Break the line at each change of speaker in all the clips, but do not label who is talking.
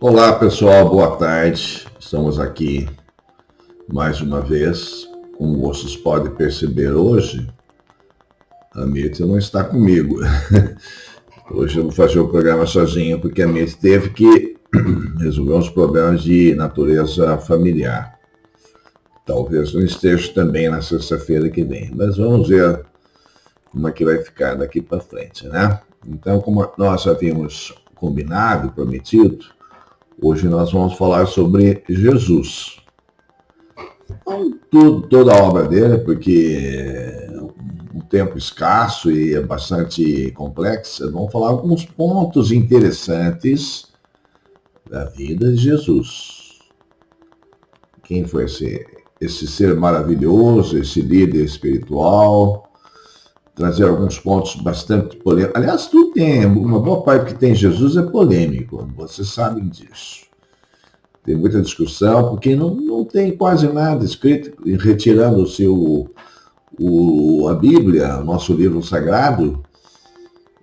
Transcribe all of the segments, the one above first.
Olá pessoal, boa tarde. Estamos aqui mais uma vez. Como vocês podem perceber hoje, a Mirth não está comigo. Hoje eu vou fazer o programa sozinho porque a Mirth teve que resolver uns problemas de natureza familiar. Talvez não esteja também na sexta-feira que vem, mas vamos ver como é que vai ficar daqui para frente, né? Então, como nós havíamos combinado, prometido, hoje nós vamos falar sobre Jesus. Não toda a obra dele, porque é um tempo escasso e é bastante complexa. Vamos falar alguns pontos interessantes da vida de Jesus. Quem foi esse ser maravilhoso, esse líder espiritual? Trazer alguns pontos bastante polêmicos. Aliás, tudo tem, uma boa parte que tem Jesus é polêmico, vocês sabem disso. Tem muita discussão, porque não tem quase nada escrito, retirando-se a Bíblia, o nosso livro sagrado,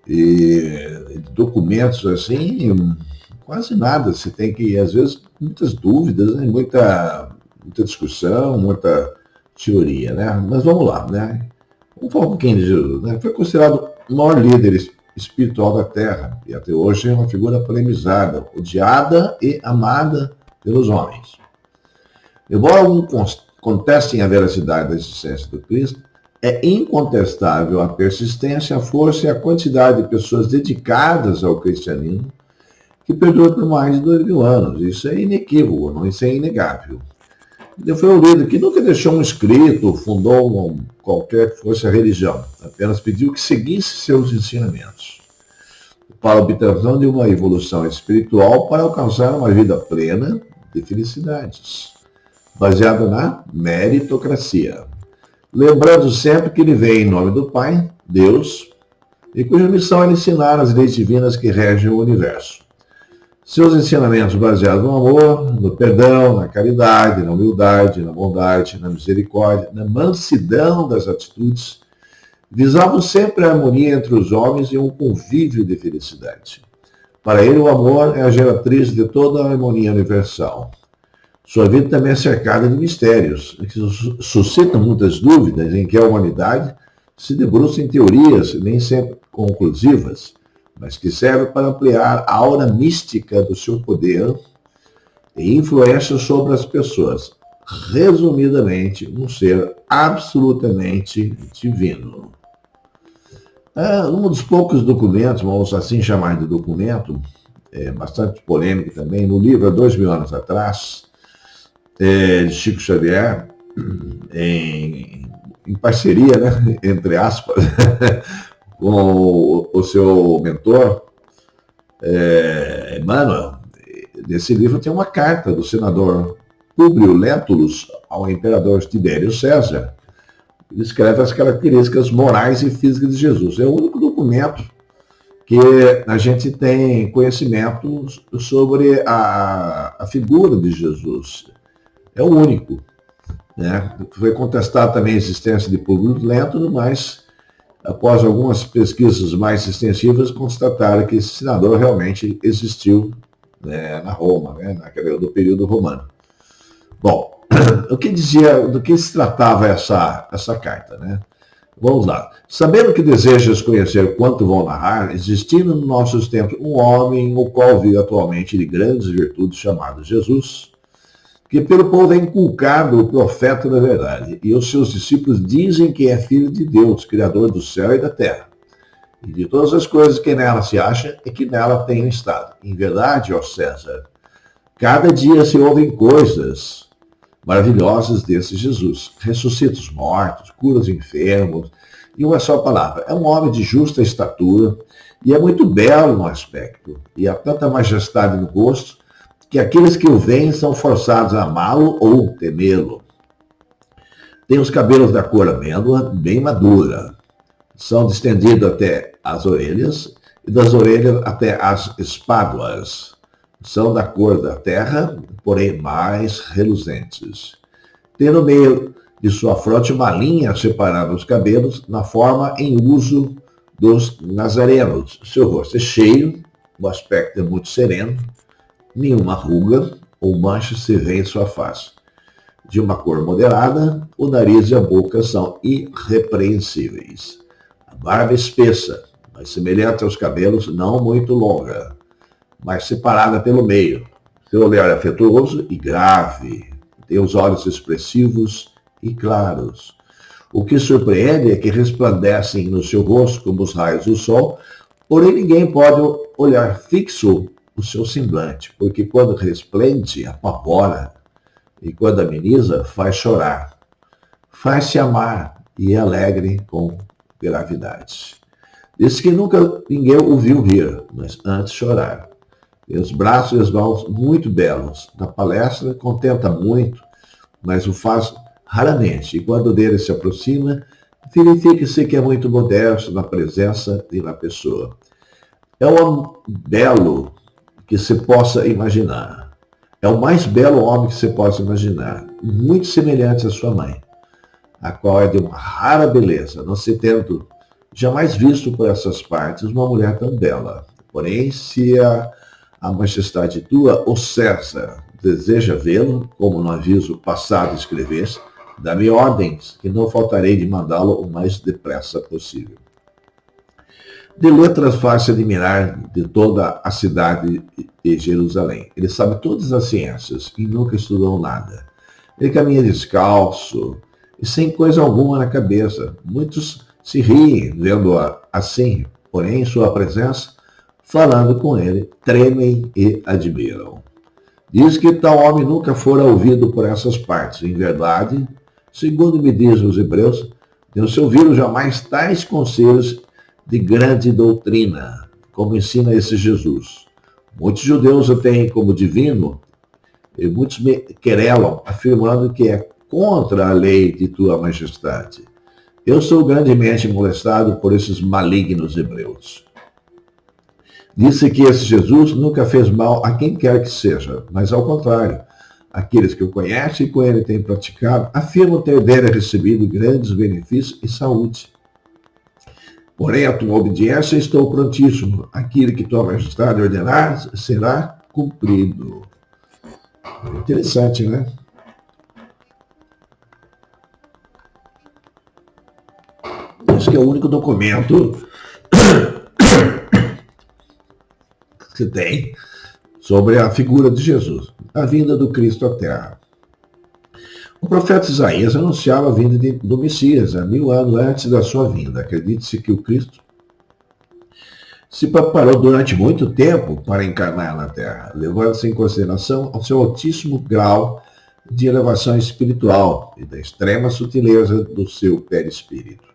e documentos assim, quase nada. Você tem que, às vezes, muitas dúvidas, né? muita discussão, muita teoria, né? Mas vamos lá, né? Vamos falar um pouquinho de Jesus, né? Foi considerado o maior líder espiritual da Terra e até hoje é uma figura polemizada, odiada e amada pelos homens. Embora alguns contestem a veracidade da existência do Cristo, é incontestável a persistência, a força e a quantidade de pessoas dedicadas ao cristianismo que perdurou por mais de 2000 anos. Isso é inequívoco, não, isso é inegável. Ele foi um líder que nunca deixou um escrito, fundou qualquer que fosse a religião, apenas pediu que seguisse seus ensinamentos para a obtenção de uma evolução espiritual para alcançar uma vida plena de felicidades, baseada na meritocracia. Lembrando sempre que ele veio em nome do Pai, Deus, e cuja missão é ensinar as leis divinas que regem o universo. Seus ensinamentos baseados no amor, no perdão, na caridade, na humildade, na bondade, na misericórdia, na mansidão das atitudes, visavam sempre a harmonia entre os homens e um convívio de felicidade. Para ele, o amor é a geratriz de toda a harmonia universal. Sua vida também é cercada de mistérios, que suscitam muitas dúvidas, em que a humanidade se debruça em teorias nem sempre conclusivas, mas que serve para ampliar a aura mística do seu poder e influência sobre as pessoas. Resumidamente, um ser absolutamente divino. Um dos poucos documentos, vamos assim chamar de documento, bastante polêmico também, no livro há 2000 anos atrás, de Chico Xavier, em parceria, né, entre aspas, com o seu mentor, Emmanuel. Nesse livro tem uma carta do senador Públio Lentulus ao imperador Tibério César. Ele escreve as características morais e físicas de Jesus. É o único documento que a gente tem conhecimento sobre a figura de Jesus. É o único. Né? Foi contestada também a existência de Públio Lentulus, mas após algumas pesquisas mais extensivas, constataram que esse senador realmente existiu, né, na Roma, né, no período romano. Bom, do que se tratava essa carta, né? Vamos lá. Sabendo que desejas conhecer quanto vou narrar, existindo nos nossos tempos um homem, o qual vive atualmente de grandes virtudes, chamado Jesus, que pelo povo é inculcado o profeta da verdade, e os seus discípulos dizem que é filho de Deus, criador do céu e da terra, e de todas as coisas que nela se acha e que nela tem estado. Em verdade, ó César, cada dia se ouvem coisas maravilhosas desse Jesus. Ressuscita os mortos, cura os enfermos, e uma só palavra. É um homem de justa estatura, e é muito belo no aspecto, e há tanta majestade no rosto, que aqueles que o veem são forçados a amá-lo ou temê-lo. Tem os cabelos da cor amêndoa, bem madura. São estendidos até as orelhas, e das orelhas até as espáduas. São da cor da terra, porém mais reluzentes. Tem no meio de sua fronte uma linha separando os cabelos, na forma em uso dos nazarenos. Seu rosto é cheio, o aspecto é muito sereno, nenhuma ruga ou mancha se vê em sua face. De uma cor moderada, o nariz e a boca são irrepreensíveis. A barba espessa, mas semelhante aos cabelos, não muito longa, mas separada pelo meio. Seu olhar é afetuoso e grave. Tem os olhos expressivos e claros. O que surpreende é que resplandecem no seu rosto como os raios do sol, porém ninguém pode olhar fixo o seu semblante, porque quando resplende, apavora, e quando ameniza, faz chorar. Faz-se amar e é alegre com gravidade. Diz que nunca ninguém o viu rir, mas antes chorar. Tem os braços e as mãos muito belos. Na palestra, contenta muito, mas o faz raramente. E quando dele se aproxima, verifica-se que é muito modesto na presença e na pessoa. É o homem belo que se possa imaginar. É o mais belo homem que se possa imaginar. Muito semelhante à sua mãe, a qual é de uma rara beleza, não se tendo jamais visto por essas partes uma mulher tão bela. Porém, se a majestade tua, ou César, deseja vê-lo, como no aviso passado escreveste, dá-me ordens, que não faltarei de mandá-lo o mais depressa possível. De letras faz-se admirar de toda a cidade de Jerusalém. Ele sabe todas as ciências e nunca estudou nada. Ele caminha descalço e sem coisa alguma na cabeça. Muitos se riem vendo-o assim, porém em sua presença, falando com ele, tremem e admiram. Diz que tal homem nunca fora ouvido por essas partes. Em verdade, segundo me dizem os hebreus, não se ouviram jamais tais conselhos de grande doutrina, como ensina esse Jesus. Muitos judeus o têm como divino, e muitos me querelam, afirmando que é contra a lei de tua majestade. Eu sou grandemente molestado por esses malignos hebreus. Disse que esse Jesus nunca fez mal a quem quer que seja, mas ao contrário, aqueles que o conhecem e com ele têm praticado, afirmam ter dele recebido grandes benefícios e saúde. Porém, a tua obediência estou prontíssimo. Aquilo que tua majestade ordenar será cumprido. Interessante, né? Esse que é o único documento que se tem sobre a figura de Jesus, a vinda do Cristo à Terra. O profeta Isaías anunciava a vinda do Messias há 1000 anos antes da sua vinda. Acredite-se que o Cristo se preparou durante muito tempo para encarnar na Terra, levando-se em consideração o seu altíssimo grau de elevação espiritual e da extrema sutileza do seu perispírito.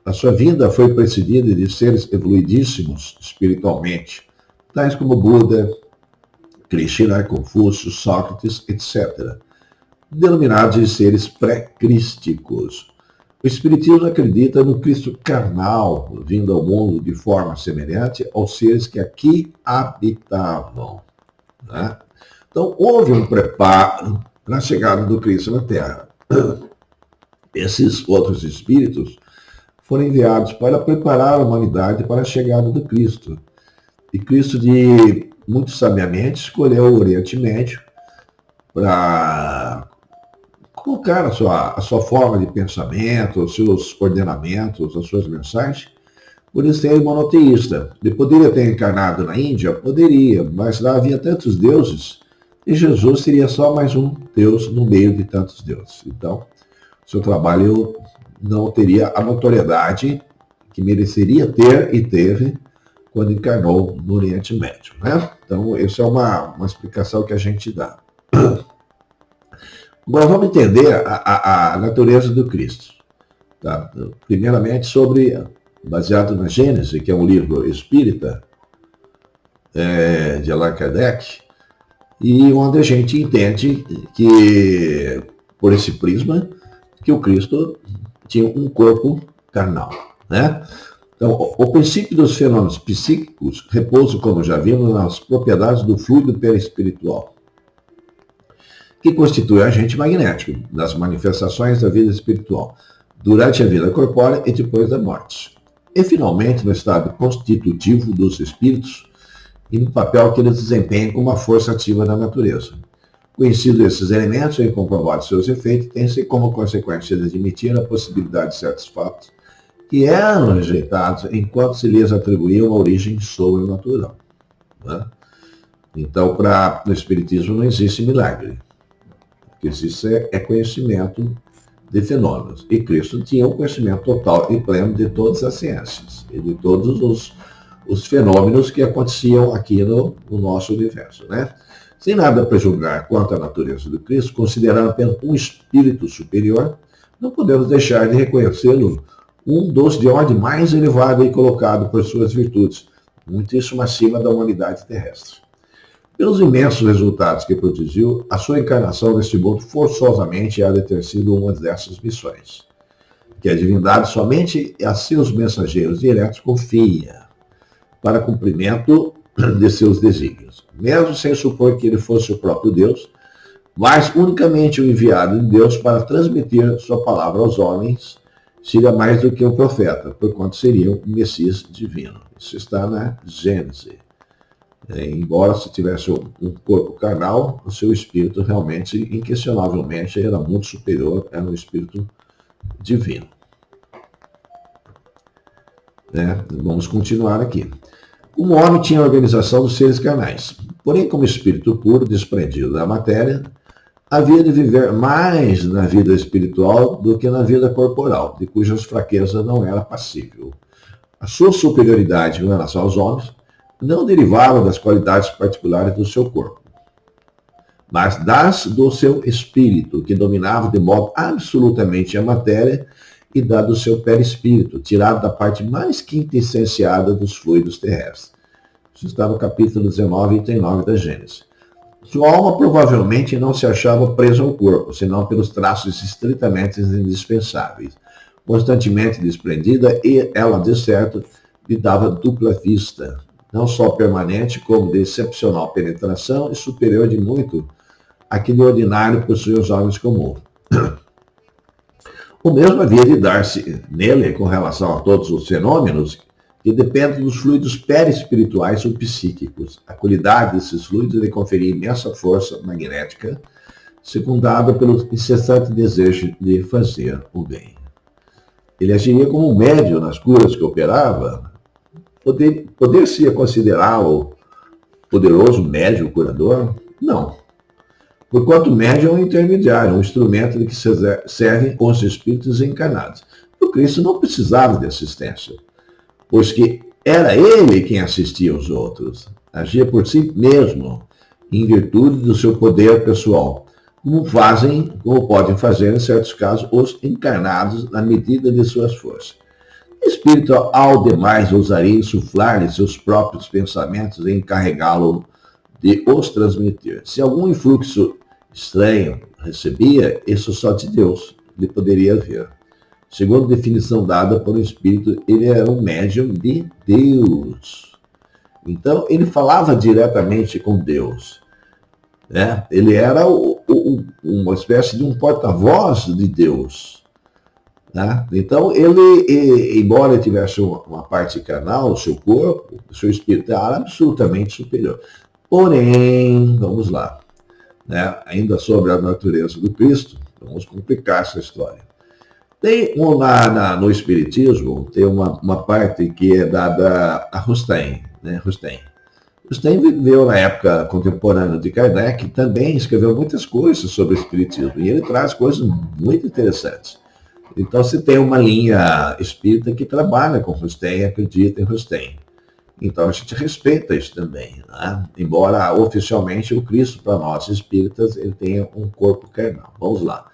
A sua vinda foi precedida de seres evoluidíssimos espiritualmente, tais como Buda, Krishna, Confúcio, Sócrates, etc., denominados de seres pré-crísticos. O Espiritismo acredita no Cristo carnal, vindo ao mundo de forma semelhante aos seres que aqui habitavam. Né? Então, houve um preparo para a chegada do Cristo na Terra. Esses outros espíritos foram enviados para preparar a humanidade para a chegada do Cristo. E Cristo, muito sabiamente, escolheu o Oriente Médio para colocar a sua forma de pensamento, os seus ordenamentos, as suas mensagens, por isso ele é monoteísta. Ele poderia ter encarnado na Índia? Poderia, mas lá havia tantos deuses, e Jesus seria só mais um Deus no meio de tantos deuses. Então, seu trabalho não teria a notoriedade que mereceria ter e teve quando encarnou no Oriente Médio. Né? Então, essa é uma explicação que a gente dá. Agora vamos entender a natureza do Cristo. Tá? Primeiramente, baseado na Gênese, que é um livro espírita de Allan Kardec, e onde a gente entende que, por esse prisma, que o Cristo tinha um corpo carnal. Né? Então, o princípio dos fenômenos psíquicos repousa, como já vimos, nas propriedades do fluido perispiritual, que constitui o agente magnético das manifestações da vida espiritual, durante a vida corpórea e depois da morte. E, finalmente, no estado constitutivo dos espíritos, e no papel que eles desempenham como uma força ativa da natureza. Conhecidos esses elementos e comprovados seus efeitos, tem-se como consequência de admitir a possibilidade de certos fatos que eram rejeitados enquanto se lhes atribuía uma origem sobrenatural. Né? Então, no Espiritismo não existe milagre. O que existe é conhecimento de fenômenos. E Cristo tinha um conhecimento total e pleno de todas as ciências e de todos os fenômenos que aconteciam aqui no nosso universo. Né? Sem nada prejulgar quanto à natureza do Cristo, considerando apenas um espírito superior, não podemos deixar de reconhecê-lo um dos de ordem mais elevada e colocado por suas virtudes, muitíssimo acima da humanidade terrestre. Pelos imensos resultados que produziu, a sua encarnação neste mundo forçosamente há de ter sido uma dessas missões, que a divindade somente a seus mensageiros diretos confia para cumprimento de seus desígnios, mesmo sem supor que ele fosse o próprio Deus, mas unicamente o enviado de Deus para transmitir sua palavra aos homens, seria mais do que um profeta, porquanto seria um Messias divino. Isso está na Gênese. Embora se tivesse um corpo carnal, o seu espírito realmente, inquestionavelmente, era muito superior, era um espírito divino. Vamos continuar aqui. Como homem tinha a organização dos seres carnais, porém como espírito puro, desprendido da matéria, havia de viver mais na vida espiritual do que na vida corporal, de cujas fraquezas não era passível. A sua superioridade em relação aos homens não derivava das qualidades particulares do seu corpo, mas das do seu espírito, que dominava de modo absolutamente a matéria, e da do seu perispírito, tirado da parte mais quintessenciada dos fluidos terrestres. Isso está no capítulo 19, item 9 da Gênesis. Sua alma provavelmente não se achava presa ao corpo, senão pelos traços estritamente indispensáveis. Constantemente desprendida, e ela, de certo, lhe dava dupla vista, não só permanente, como de excepcional penetração e superior de muito a que de ordinário possuem os homens comuns. O mesmo havia de dar-se nele com relação a todos os fenômenos que dependem dos fluidos perispirituais ou psíquicos. A qualidade desses fluidos lhe conferia imensa força magnética, secundada pelo incessante desejo de fazer o bem. Ele agiria como um médium nas curas que operava. Poder-se considerá-lo poderoso médium curador? Não. Porquanto o médium é um intermediário, um instrumento de que servem os espíritos encarnados. O Cristo não precisava de assistência, pois que era ele quem assistia os outros. Agia por si mesmo, em virtude do seu poder pessoal, como podem fazer, em certos casos, os encarnados na medida de suas forças. O espírito, ao demais, ousaria insuflar-lhe seus próprios pensamentos e encarregá-lo de os transmitir. Se algum influxo estranho recebia, isso só de Deus lhe poderia haver. Segundo a definição dada por um espírito, ele era um médium de Deus. Então, ele falava diretamente com Deus. Né? Ele era uma espécie de um porta-voz de Deus. Né? Então, ele, embora ele tivesse uma parte carnal, o seu corpo, o seu espírito era absolutamente superior. Porém, vamos lá, né? Ainda sobre a natureza do Cristo, vamos complicar essa história. Tem no Espiritismo, tem uma parte que é dada a Rustem. Né? Rustem viveu na época contemporânea de Kardec, também escreveu muitas coisas sobre o Espiritismo, e ele traz coisas muito interessantes. Então, se tem uma linha espírita que trabalha com Rustem, acredita em Rustem. Então, a gente respeita isso também. Né? Embora, oficialmente, o Cristo, para nós espíritas, ele tenha um corpo carnal. Vamos lá.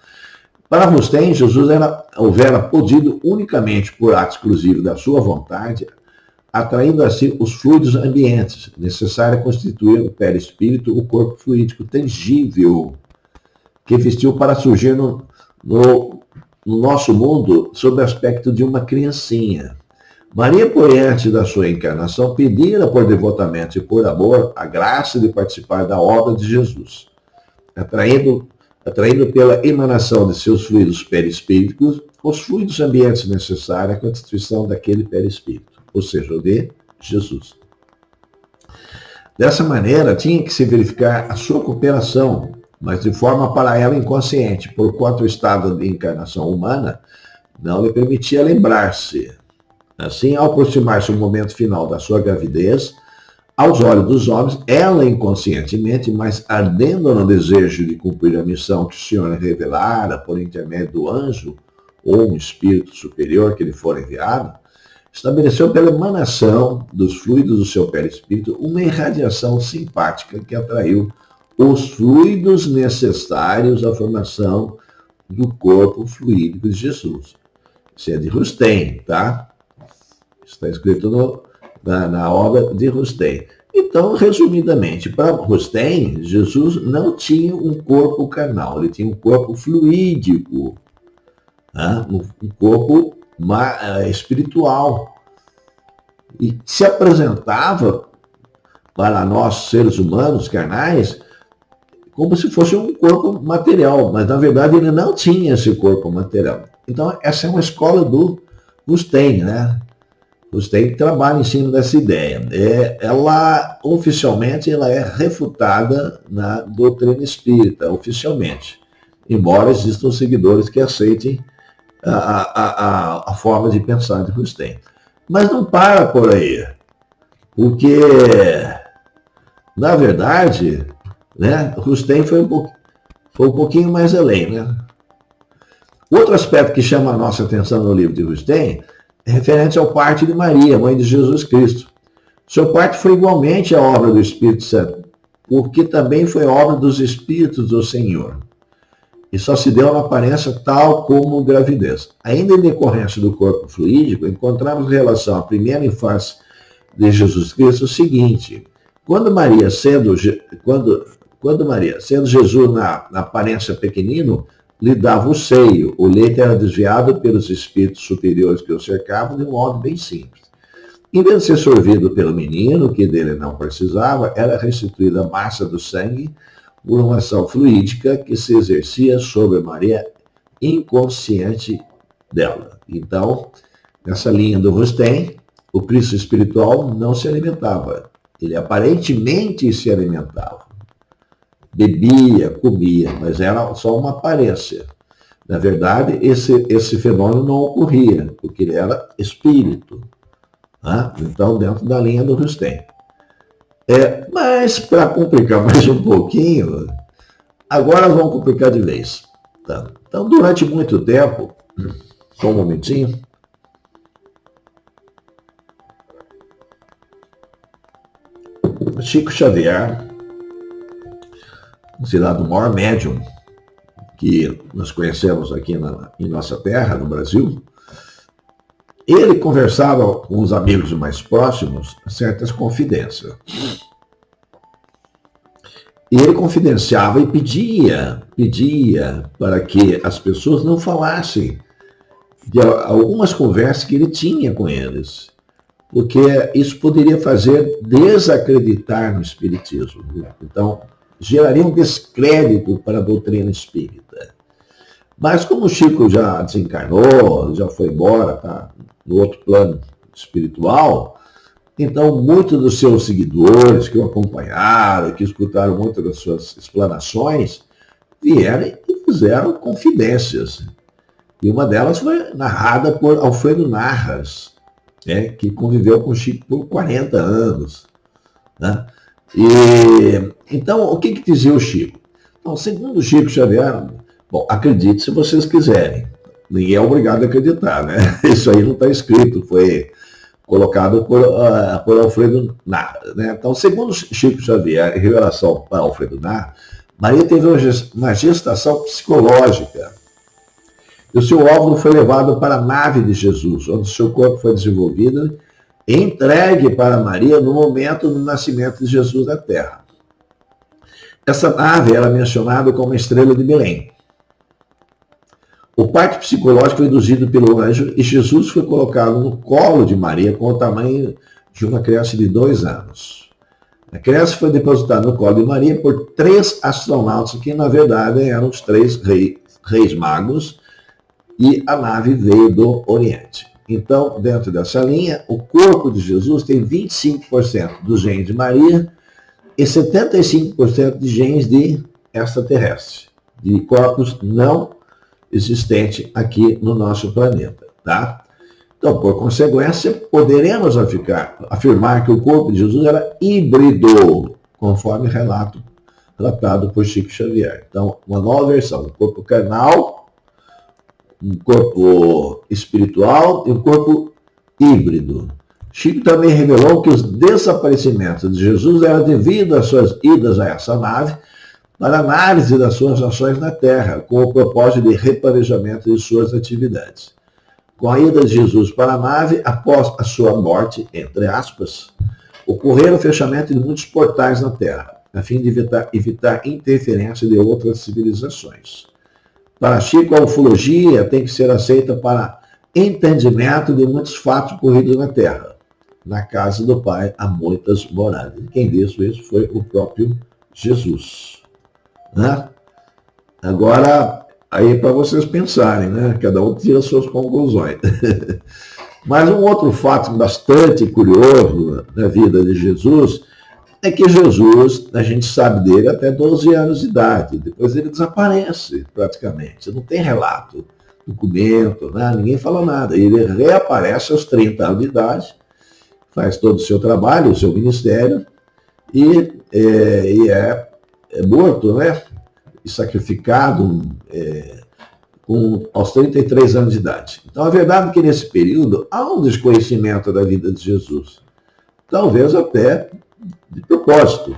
Para Rustem, Jesus houvera podido, unicamente por ato exclusivo da sua vontade, atraindo a si os fluidos ambientes, necessário constituir o perispírito, o corpo fluídico tangível, que vestiu para surgir no nosso mundo sob o aspecto de uma criancinha. Maria, porém, antes da sua encarnação, pedira por devotamento e por amor a graça de participar da obra de Jesus, atraindo pela emanação de seus fluidos perispíritos os fluidos ambientes necessários à constituição daquele perispírito, ou seja, o de Jesus. Dessa maneira, tinha que se verificar a sua cooperação, mas de forma para ela inconsciente, porquanto o estado de encarnação humana não lhe permitia lembrar-se. Assim, ao aproximar-se o momento final da sua gravidez, aos olhos dos homens, ela inconscientemente, mas ardendo no desejo de cumprir a missão que o Senhor revelara por intermédio do anjo ou um espírito superior que lhe for enviado, estabeleceu pela emanação dos fluidos do seu perispírito uma irradiação simpática que atraiu os fluidos necessários à formação do corpo fluídico de Jesus. Isso é de Rustem, tá? Está escrito na obra de Rustem. Então, resumidamente, para Rustem, Jesus não tinha um corpo carnal, ele tinha um corpo fluídico, tá? Um corpo espiritual. E se apresentava para nós, seres humanos, carnais, como se fosse um corpo material, mas na verdade ele não tinha esse corpo material. Então, essa é uma escola do Rustem, né? Rustem trabalha em cima dessa ideia. Ela, oficialmente, ela é refutada na doutrina espírita, oficialmente. Embora existam seguidores que aceitem a forma de pensar de Rustem. Mas não para por aí. Porque, na verdade, né, Rustem foi um pouquinho mais além, né? Outro aspecto que chama a nossa atenção no livro de Rustem é referente ao parto de Maria, mãe de Jesus Cristo. Seu parto foi igualmente a obra do Espírito Santo, porque também foi obra dos Espíritos do Senhor. E só se deu uma aparência tal como gravidez. Ainda em decorrência do corpo fluídico, encontramos em relação à primeira infância de Jesus Cristo o seguinte: quando Maria, sendo Jesus na aparência pequenino, lhe dava o seio, o leite era desviado pelos espíritos superiores que o cercavam de um modo bem simples. Em vez de ser sorvido pelo menino, que dele não precisava, era restituída a massa do sangue por uma ação fluídica que se exercia sobre Maria inconsciente dela. Então, nessa linha do Rustem, o Cristo espiritual não se alimentava. Ele aparentemente se alimentava. Bebia, comia, mas era só uma aparência. Na verdade, esse fenômeno não ocorria, porque ele era espírito. Né? Então, dentro da linha do Rustem. Mas, para complicar mais um pouquinho, agora vamos complicar de vez. Tá? Então, durante muito tempo, só um momentinho. Chico Xavier, considerado o maior médium que nós conhecemos aqui em nossa terra, no Brasil, ele conversava com os amigos mais próximos certas confidências. E ele confidenciava e pedia para que as pessoas não falassem de algumas conversas que ele tinha com eles, porque isso poderia fazer desacreditar no espiritismo. Então, geraria um descrédito para a doutrina espírita. Mas como o Chico já desencarnou, já foi embora, tá no outro plano espiritual, então muitos dos seus seguidores que o acompanharam, que escutaram muitas das suas explanações, vieram e fizeram confidências. E uma delas foi narrada por Alfredo Narras, que conviveu com o Chico por 40 anos. Né? Então, o que dizia o Chico? Então, segundo o Chico Xavier, bom, acredite se vocês quiserem. Ninguém é obrigado a acreditar, né? Isso aí não está escrito, foi colocado por Alfredo Narras. Né? Então, segundo Chico Xavier, em revelação para Alfredo Narras, Maria teve uma gestação psicológica. E o seu óvulo foi levado para a nave de Jesus, onde seu corpo foi desenvolvido e entregue para Maria no momento do nascimento de Jesus na Terra. Essa nave era mencionada como a estrela de Belém. O parto psicológico foi induzido pelo anjo e Jesus foi colocado no colo de Maria com o tamanho de uma criança de 2 anos. A criança foi depositada no colo de Maria por 3 astronautas, que na verdade eram os 3 reis magos, e a nave veio do Oriente. Então, dentro dessa linha, o corpo de Jesus tem 25% dos genes de Maria e 75% de genes de extraterrestre, de corpos não existentes aqui no nosso planeta, tá? Então, por consequência, poderemos afirmar que o corpo de Jesus era híbrido, conforme relatado por Chico Xavier. Então, uma nova versão, um corpo carnal, um corpo espiritual e um corpo híbrido. Chico também revelou que os desaparecimentos de Jesus eram devido às suas idas a essa nave para análise das suas ações na Terra, com o propósito de reparejamento de suas atividades. Com a ida de Jesus para a nave, após a sua morte, entre aspas, ocorreram o fechamento de muitos portais na Terra, a fim de evitar interferência de outras civilizações. Para Chico, a ufologia tem que ser aceita para entendimento de muitos fatos ocorridos na Terra. Na casa do Pai há muitas moradas. Quem disse isso foi o próprio Jesus. Né? Agora, aí para vocês pensarem, né? Cada um tira suas conclusões. Mas um outro fato bastante curioso na vida de Jesus é que Jesus, a gente sabe dele até 12 anos de idade, depois ele desaparece praticamente, não tem relato, documento, né? Ninguém fala nada. Ele reaparece aos 30 anos de idade, faz todo o seu trabalho, o seu ministério, e é morto, né? E sacrificado aos 33 anos de idade. Então, a verdade é que nesse período há um desconhecimento da vida de Jesus. Talvez até de propósito.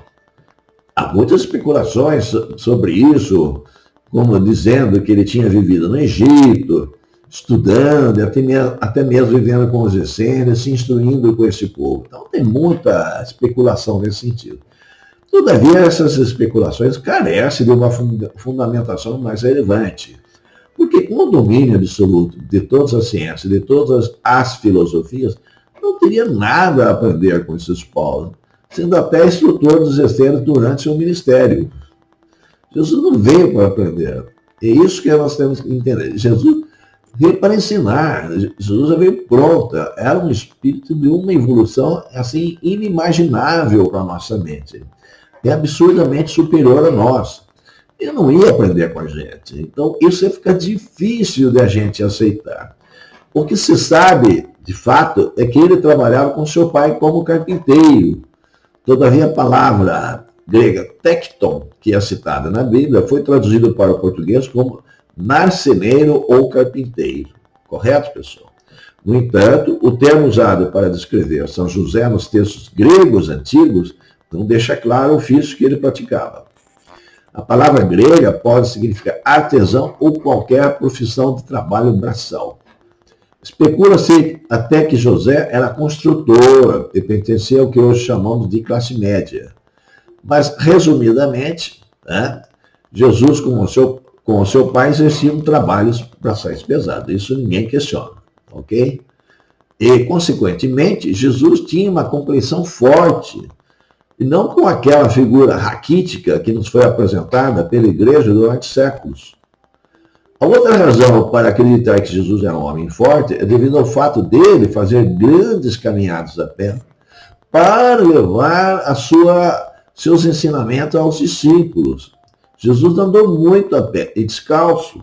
Há muitas especulações sobre isso, como dizendo que ele tinha vivido no Egito, estudando, até mesmo vivendo com os essênios, se instruindo com esse povo. Então, tem muita especulação nesse sentido. Todavia, essas especulações carecem de uma fundamentação mais relevante, porque com o domínio absoluto de todas as ciências, de todas as filosofias, não teria nada a aprender com esses povos, sendo até instrutor dos essênios durante seu ministério. Jesus não veio para aprender. É isso que nós temos que entender. Jesus veio para ensinar. Jesus veio pronta. Era um espírito de uma evolução assim inimaginável para a nossa mente. É absurdamente superior a nós. Ele não ia aprender com a gente. Então, isso fica difícil de a gente aceitar. O que se sabe, de fato, é que ele trabalhava com seu pai como carpinteiro. Todavia, a palavra grega tecton, que é citada na Bíblia, foi traduzida para o português como marceneiro ou carpinteiro. Correto, pessoal? No entanto, o termo usado para descrever São José nos textos gregos antigos não deixa claro o ofício que ele praticava. A palavra grega pode significar artesão ou qualquer profissão de trabalho braçal. Especula-se até que José era construtor e pertencia ao que hoje chamamos de classe média. Mas, resumidamente, né, Jesus, com o seu pai, exerciam trabalhos braçais pesados. Isso ninguém questiona, ok? E, consequentemente, Jesus tinha uma compreensão forte, e não com aquela figura raquítica que nos foi apresentada pela igreja durante séculos. A outra razão para acreditar que Jesus era um homem forte é devido ao fato dele fazer grandes caminhadas a pé para levar seus ensinamentos aos discípulos. Jesus andou muito a pé e descalço.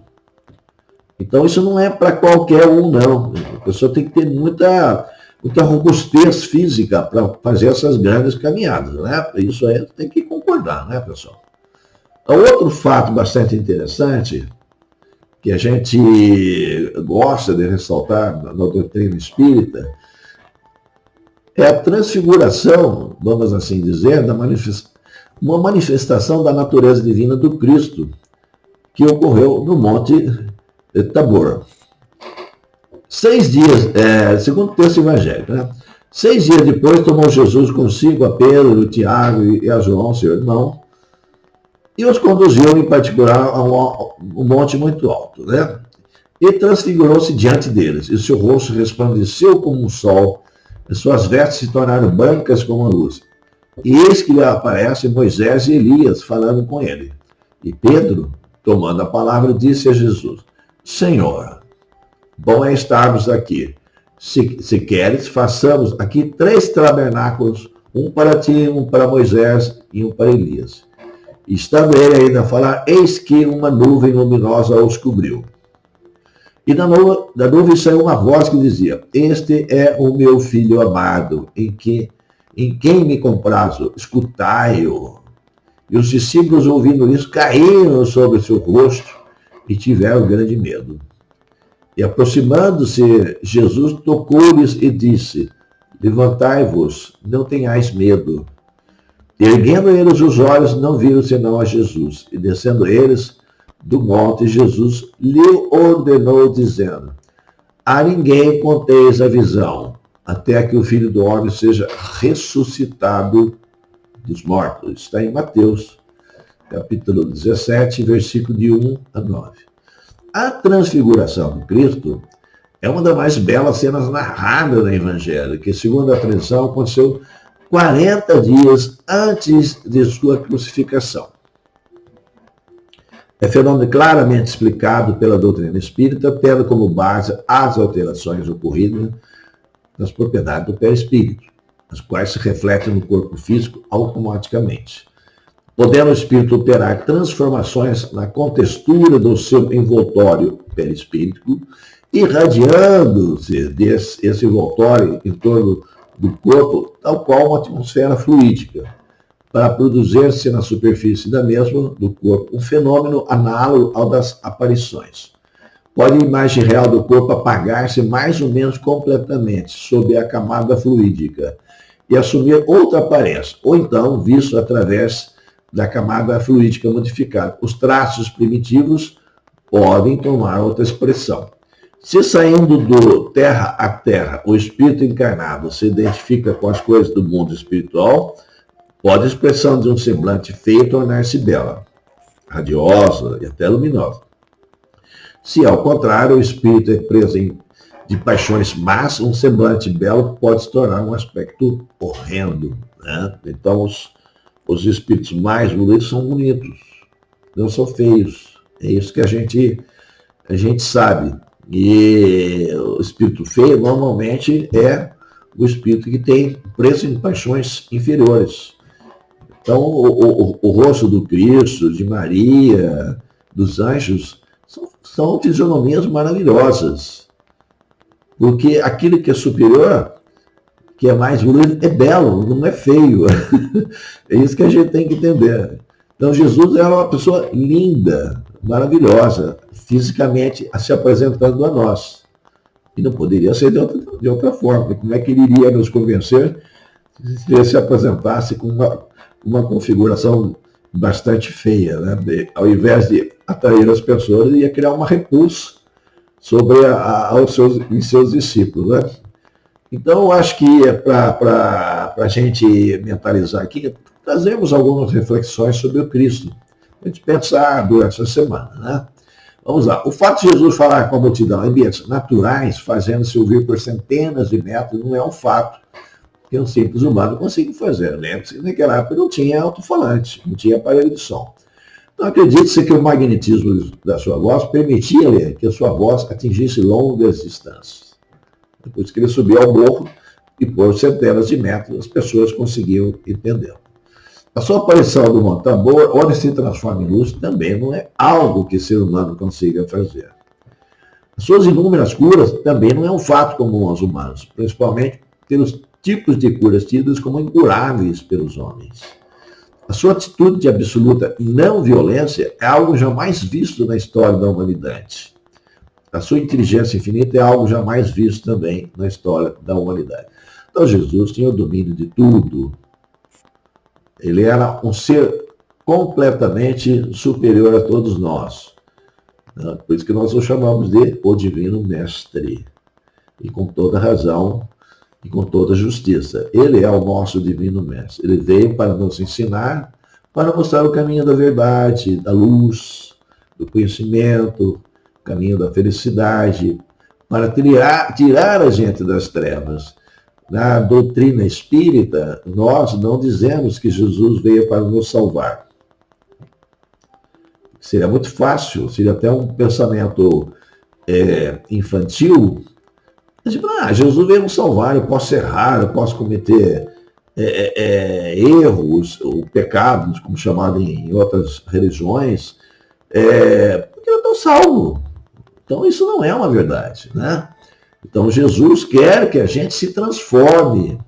Então isso não é para qualquer um, não. A pessoa tem que ter muita robustez física para fazer essas grandes caminhadas, né? Isso aí tem que concordar, né, pessoal? Outro fato bastante interessante que a gente gosta de ressaltar na doutrina espírita é a transfiguração, vamos assim dizer, uma manifestação da natureza divina do Cristo que ocorreu no Monte Tabor. 6 dias, segundo o texto evangélico, né? 6 dias depois tomou Jesus consigo a Pedro, Tiago e a João, seu irmão, e os conduziu em particular a um monte muito alto, né? E transfigurou-se diante deles, e seu rosto resplandeceu como um sol, e suas vestes se tornaram brancas como a luz. E eis que lhe aparecem Moisés e Elias falando com ele. E Pedro, tomando a palavra, disse a Jesus: Senhor, bom é estarmos aqui. Se queres, façamos aqui 3 tabernáculos, um para ti, um para Moisés e um para Elias. E estando ele ainda a falar, eis que uma nuvem luminosa os cobriu. E da nuvem saiu uma voz que dizia, este é o meu filho amado, em quem me comprazo, escutai-o. E os discípulos, ouvindo isso, caíram sobre seu rosto e tiveram grande medo. E aproximando-se, Jesus tocou-lhes e disse, levantai-vos, não tenhais medo. E erguendo eles os olhos, não viram senão a Jesus. E descendo eles do monte, Jesus lhe ordenou, dizendo, a ninguém conteis a visão, até que o Filho do Homem seja ressuscitado dos mortos. Está em Mateus, capítulo 17, versículo de 1 a 9. A transfiguração do Cristo é uma das mais belas cenas narradas no Evangelho, que, segundo a tradição, aconteceu 40 dias antes de sua crucificação. É fenômeno claramente explicado pela doutrina espírita, tendo como base as alterações ocorridas nas propriedades do perispírito, as quais se refletem no corpo físico automaticamente. Podendo o espírito operar transformações na contextura do seu envoltório perispíritico, irradiando-se esse envoltório em torno do corpo, tal qual uma atmosfera fluídica, para produzir-se na superfície da mesma, do corpo, um fenômeno análogo ao das aparições. Pode a imagem real do corpo apagar-se mais ou menos completamente sob a camada fluídica e assumir outra aparência, ou então visto através da camada fluídica modificada. Os traços primitivos podem tomar outra expressão. Se saindo do terra a terra, o espírito encarnado se identifica com as coisas do mundo espiritual, pode a expressão de um semblante feio tornar-se bela, radiosa e até luminosa. Se, ao contrário, o espírito é preso de paixões más, um semblante belo pode se tornar um aspecto horrendo. Né? Então, os espíritos mais bonitos são bonitos, não são feios. É isso que a gente sabe. E o espírito feio, normalmente, é o espírito que tem preso em paixões inferiores. Então, o rosto do Cristo, de Maria, dos anjos, são fisionomias maravilhosas. Porque aquilo que é superior, que é mais bonito, é belo, não é feio. É isso que a gente tem que entender. Então, Jesus era uma pessoa linda, maravilhosa, fisicamente se apresentando a nós. E não poderia ser de outra forma. Como é que ele iria nos convencer se ele se apresentasse com uma configuração bastante feia, né? Ao invés de atrair as pessoas, ia criar uma repulsa sobre em seus discípulos, né? Então, eu acho que para a gente mentalizar aqui, trazemos algumas reflexões sobre o Cristo, a gente pensar durante essa semana, né? Vamos lá. O fato de Jesus falar com a multidão em ambientes naturais, fazendo-se ouvir por centenas de metros, não é um fato que um simples humano consegue fazer. Lembre-se que naquela época não tinha alto-falante, não tinha aparelho de som. Então, acredite-se que o magnetismo da sua voz permitia que a sua voz atingisse longas distâncias. Depois que ele subiu ao morro e por centenas de metros, as pessoas conseguiam entender. A sua aparição do Monte Tabor, onde se transforma em luz, também não é algo que o ser humano consiga fazer. As suas inúmeras curas também não é um fato comum aos humanos, principalmente pelos tipos de curas tidas como incuráveis pelos homens. A sua atitude de absoluta não violência é algo jamais visto na história da humanidade. A sua inteligência infinita é algo jamais visto também na história da humanidade. Então, Jesus tinha o domínio de tudo. Ele era um ser completamente superior a todos nós. Por isso que nós o chamamos de o Divino Mestre. E com toda razão e com toda justiça. Ele é o nosso Divino Mestre. Ele veio para nos ensinar, para mostrar o caminho da verdade, da luz, do conhecimento, o caminho da felicidade, para tirar a gente das trevas. Na doutrina espírita, nós não dizemos que Jesus veio para nos salvar. Seria muito fácil, seria até um pensamento infantil. Jesus veio nos salvar, eu posso errar, eu posso cometer erros, ou pecados, como chamado em outras religiões, porque não estão salvos. Então isso não é uma verdade, né? Então Jesus quer que a gente se transforme.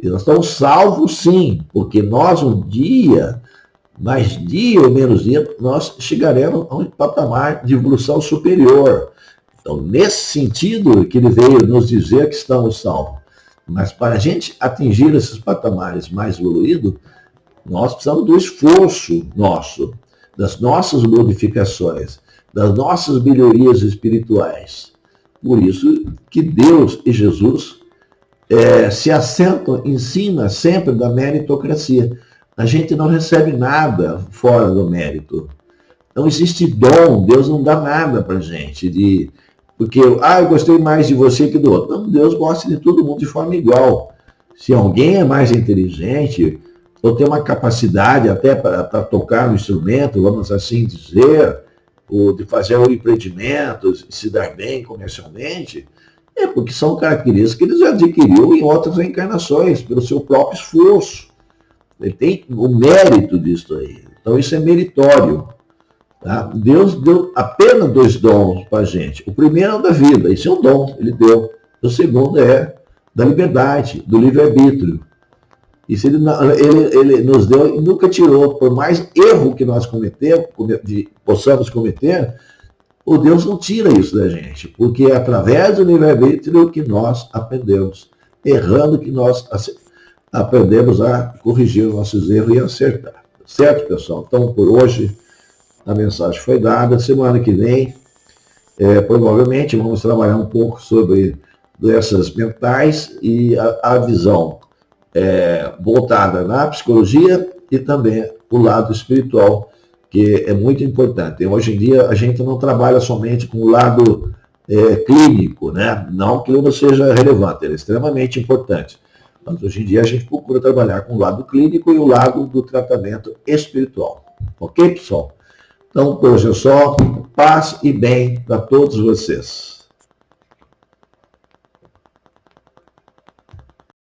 E nós estamos salvos sim, porque nós um dia, mais dia ou menos dia, nós chegaremos a um patamar de evolução superior. Então, nesse sentido que ele veio nos dizer que estamos salvos. Mas para a gente atingir esses patamares mais evoluídos, nós precisamos do esforço nosso, das nossas modificações, das nossas melhorias espirituais. Por isso que Deus e Jesus se assentam em cima sempre da meritocracia. A gente não recebe nada fora do mérito. Não existe dom, Deus não dá nada para a gente. Porque, eu gostei mais de você que do outro. Não, Deus gosta de todo mundo de forma igual. Se alguém é mais inteligente, ou tem uma capacidade até para tocar no instrumento, vamos assim dizer, ou de fazer empreendimentos, se dar bem comercialmente, porque são características que ele já adquiriu em outras encarnações, pelo seu próprio esforço. Ele tem o mérito disso aí. Então isso é meritório. Tá? Deus deu apenas 2 dons para a gente. O primeiro é o da vida, esse é um dom, ele deu. O segundo é da liberdade, do livre-arbítrio. Isso ele nos deu e nunca tirou. Por mais erro que nós possamos cometer, o Deus não tira isso da gente, porque é através do livre-arbítrio que nós aprendemos. Errando que nós aprendemos a corrigir os nossos erros e acertar. Certo, pessoal? Então, por hoje, a mensagem foi dada. Semana que vem, provavelmente, vamos trabalhar um pouco sobre doenças mentais e a visão voltada na psicologia e também o lado espiritual, que é muito importante. Hoje em dia, a gente não trabalha somente com o lado clínico, né? Não que ele não seja relevante, ele é extremamente importante. Mas hoje em dia, a gente procura trabalhar com o lado clínico e o lado do tratamento espiritual. Ok, pessoal? Então, por hoje é só. Paz e bem para todos vocês.